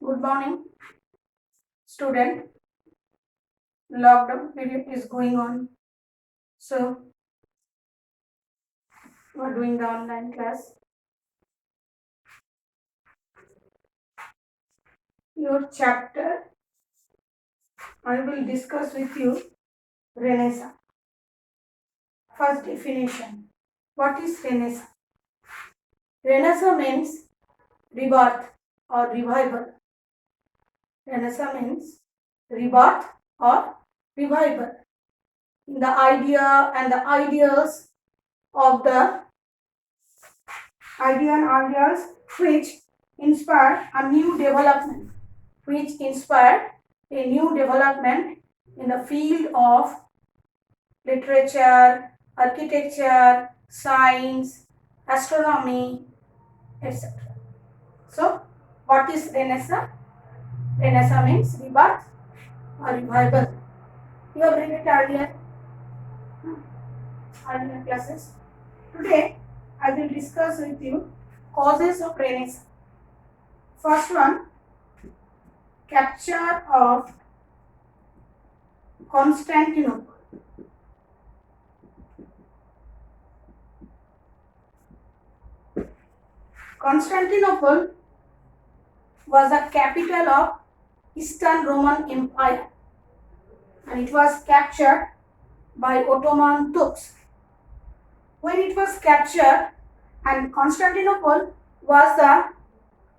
Good morning, student. Lockdown period is going on, so we are doing the online class. Your chapter, I will discuss with you Renaissance. First definition. What is Renaissance? Renaissance means rebirth or revival. Renaissance means rebirth or revival. In the idea and the ideals of the idea and ideals which inspire a new development, in the field of literature, architecture, science, astronomy, etc. So, what is Renaissance? Renaissance means rebirth or revival. You have read it earlier classes. Today, I will discuss with you causes of Renaissance. First one, capture of Constantinople. Constantinople was the capital of Eastern Roman Empire and it was captured by Ottoman Turks. When it was captured, and Constantinople was the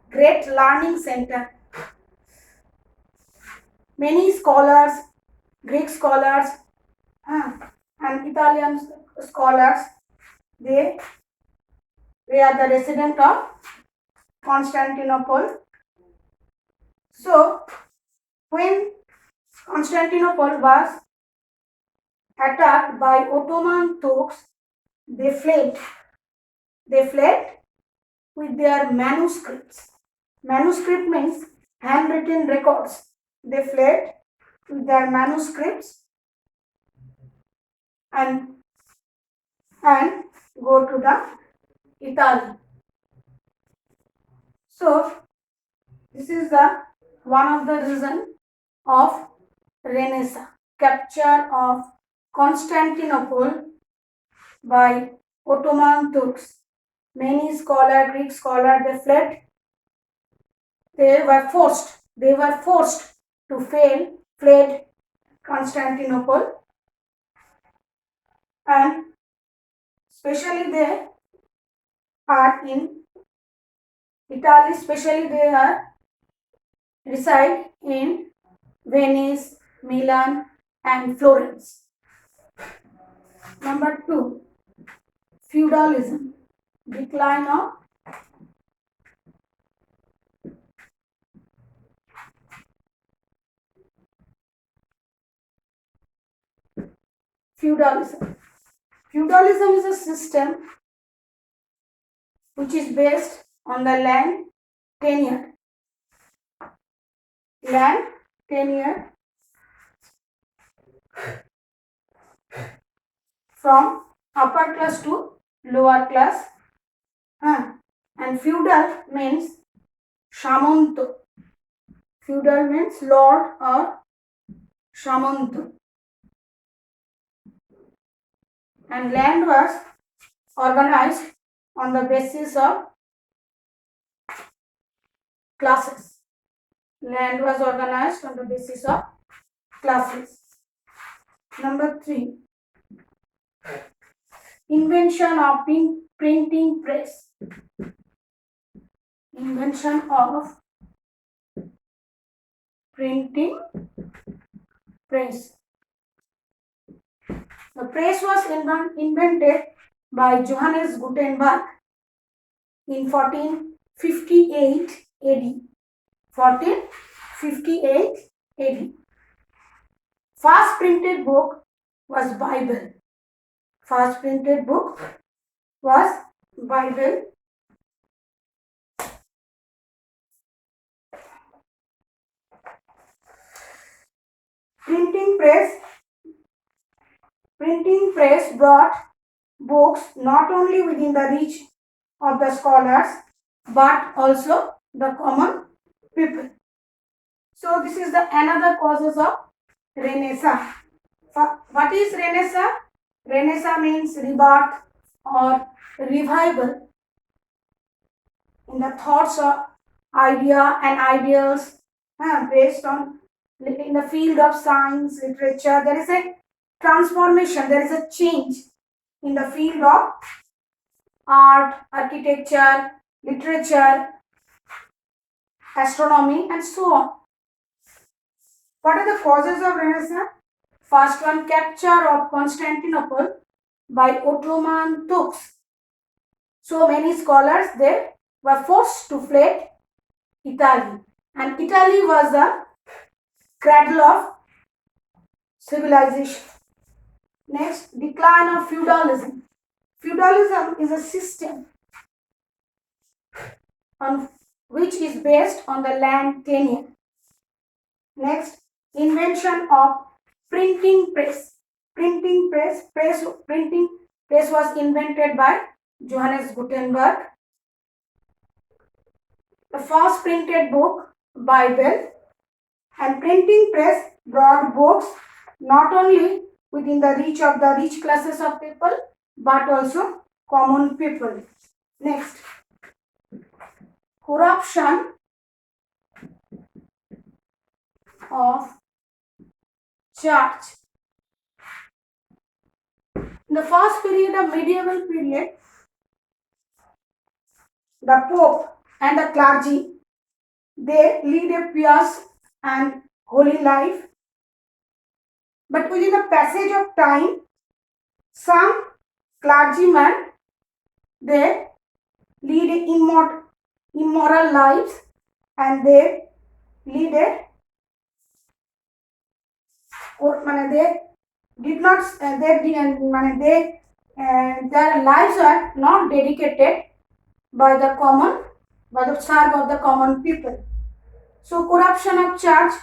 great learning center. Many scholars, Greek scholars and Italian scholars, they are the resident of Constantinople. So, when Constantinople was attacked by Ottoman Turks, they fled. They fled with their manuscripts. Manuscript means handwritten records. They fled with their manuscripts and go to the Italy. So, this is the one of the reason of Renaissance, capture of Constantinople by Ottoman Turks. Many scholars, Greek scholars, they fled. They were forced to fled Constantinople, and especially they are in Italy, especially they are reside in Venice, Milan and Florence. Number 2, feudalism, decline of feudalism. Feudalism is a system which is based on the land tenure. Land tenure from upper class to lower class. And feudal means shamanto. Feudal means lord or shamanto. And land was organized on the basis of classes. Land was organized on the basis of classes. Number 3, invention of printing press. Invention of printing press. The press was invented by Johannes Gutenberg in 1458 AD. 1458 AD. First printed book was Bible. First printed book was Bible. Printing press brought books not only within the reach of the scholars but also the common people. So this is the another causes of Renaissance. What is Renaissance? Renaissance means rebirth or revival in the thoughts of idea and ideals based on in the field of science, literature. There is a transformation, there is a change in the field of art, architecture, literature, astronomy and so on. What are the causes of Renaissance? First one, capture of Constantinople by Ottoman Turks. So many scholars they were forced to flee Italy, and Italy was the cradle of civilization. Next, decline of feudalism. Feudalism is a system on which is based on the land tenure. Next, invention of printing press. Printing press was invented by Johannes Gutenberg. The first printed book, Bible, and printing press brought books not only within the reach of the rich classes of people but also common people. Next, corruption of church. In the first period of medieval period, the Pope and the clergy, they lead a pious and holy life. But within the passage of time, some clergymen, they lead immoral lives and they lead a their lives are not dedicated by the serve of the common people. So corruption of church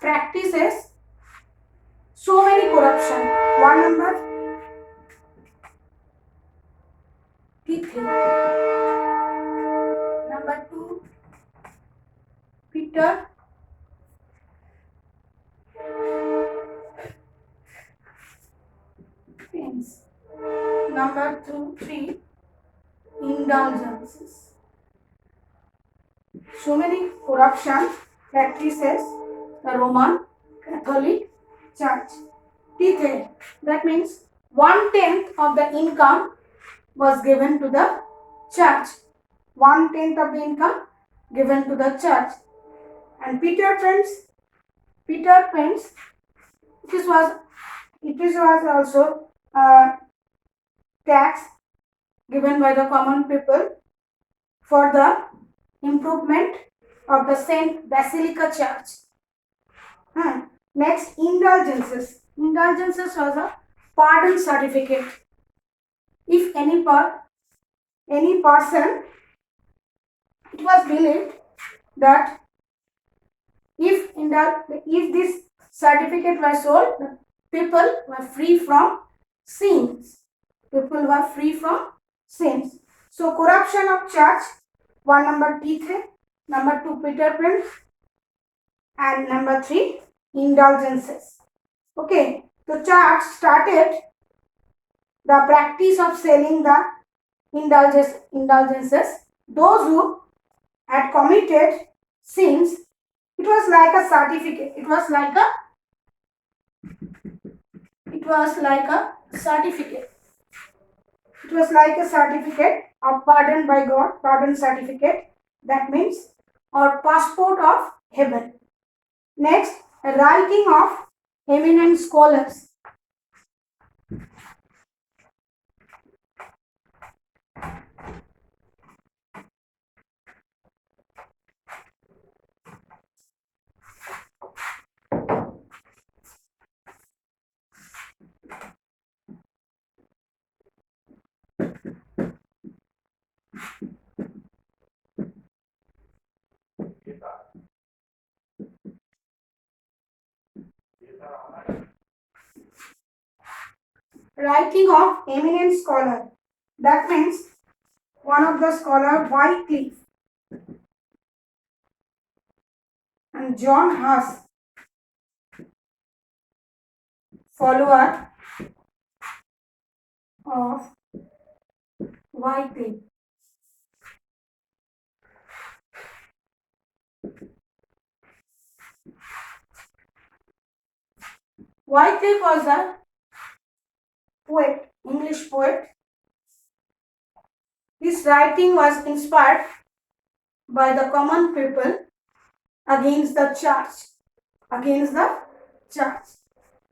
practices so many corruption. One number P3. Number 2, Peter. Pence. Number 3, indulgences. So many corruption practices the Roman Catholic Church. T3, that means 1/10 of the income was given to the church. 1/10 of the income given to the church. And Peter Pence, it was also tax given by the common people for the improvement of the Saint Basilica Church. Next, indulgences. Indulgences was a pardon certificate. If any person, it was believed that if this certificate was sold, people were free from sins. So corruption of church, 1 number T3, number 2 Peter Pence, and number 3 indulgences. Okay, the church started the practice of selling the indulgences. Those who had committed sins, it was like a certificate. It was like a certificate of pardon by God, pardon certificate. That means or passport of heaven. Next, writing of eminent scholars. Writing of eminent scholar. That means one of the scholar Wycliffe and John Huss, follower of Wycliffe. Wycliffe was a poet, English poet. His writing was inspired by the common people against the church.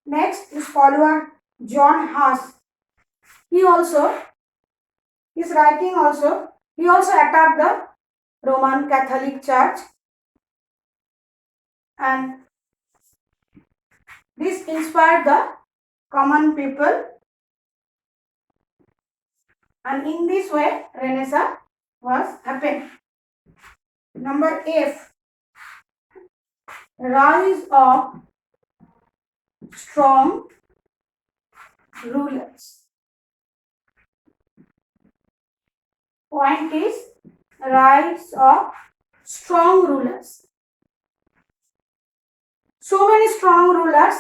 Next is follower John Huss. He also attacked the Roman Catholic Church, and this inspired the common people, and in this way Renaissance was happened. Number F, rise of strong rulers. Point is rise of strong rulers. So many strong rulers,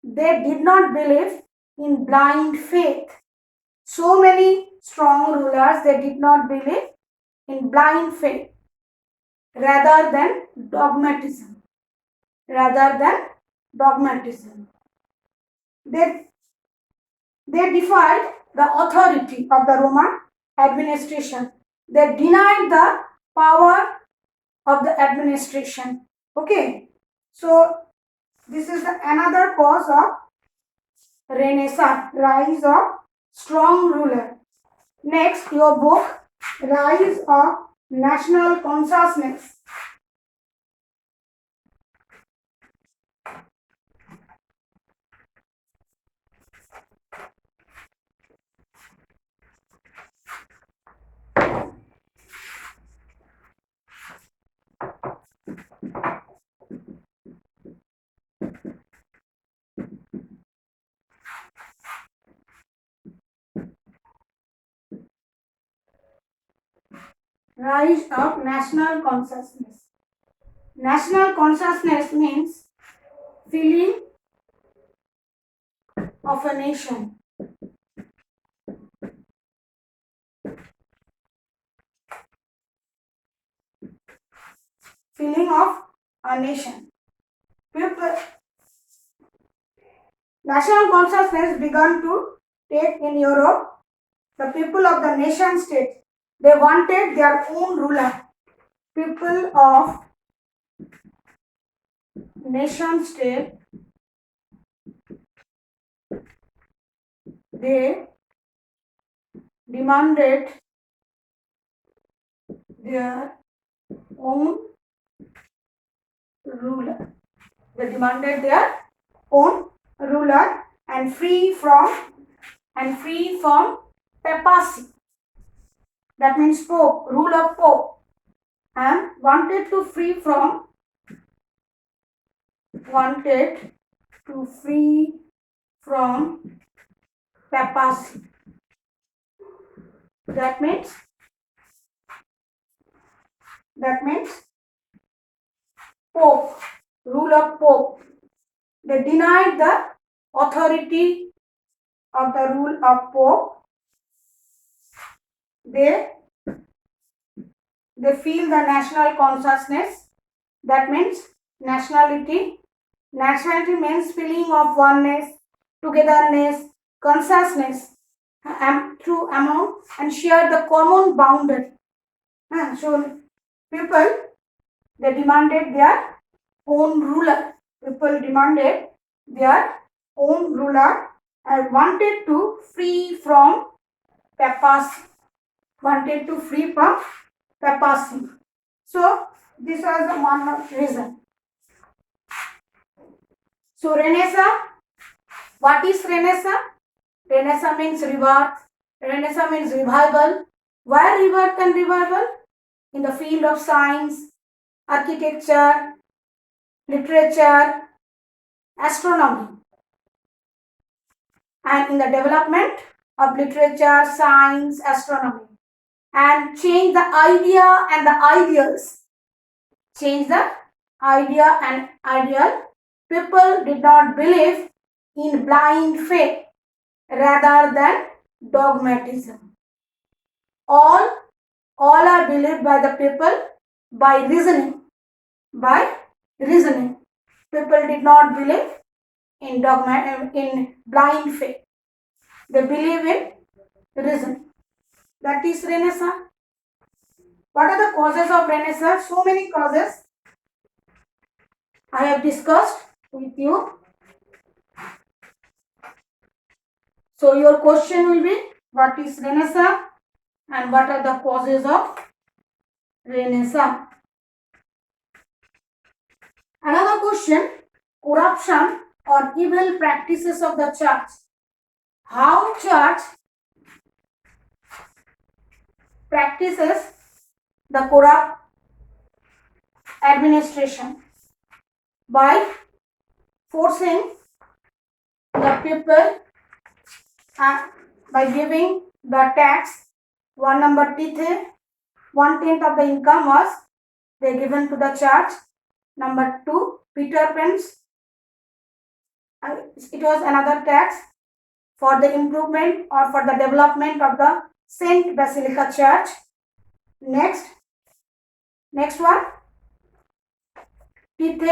they did not believe in blind faith. So many strong rulers, they did not believe in blind faith rather than dogmatism. They defied the authority of the Roman administration. They denied the power of the administration. Okay, so this is another cause of Renaissance, rise of strong ruler. Next, your book, Rise of National Consciousness. Rise of national consciousness. National consciousness means feeling of a nation. Feeling of a nation. National consciousness began to take in Europe. The people of the nation state, they wanted their own ruler. People of nation state, they demanded their own ruler. They demanded their own ruler and free from papacy. That means Pope, rule of Pope, and wanted to free from papacy. That means Pope, rule of Pope. They denied the authority of the rule of Pope. They feel the national consciousness. That means nationality. Nationality means feeling of oneness, togetherness, consciousness to among and share the common boundary. So people, they demanded their own ruler. People people demanded their own ruler and wanted to free from papacy. Wanted to free from papacy. So this was the one reason. So Renaissance. What is Renaissance? Renaissance means rebirth. Renaissance means revival. Why rebirth and revival? In the field of science, architecture, literature, astronomy, and in the development of literature, science, astronomy, and change the idea and the ideals. Change the idea and ideal. People did not believe in blind faith rather than dogmatism. All are believed by the people by reasoning. By reasoning. People did not believe in dogma, in blind faith. They believe in reason. That is Renaissance. What are the causes of Renaissance? So many causes I have discussed with you. So your question will be, what is Renaissance and what are the causes of Renaissance? Another question, corruption or evil practices of the church. How church practices the corrupt administration by forcing the people by giving the tax. 1 number tithe, 1/10 of the income was they given to the church. Number 2, Peter pence. It was another tax for the improvement or for the development of the Saint Basilica Church. Next one, tithe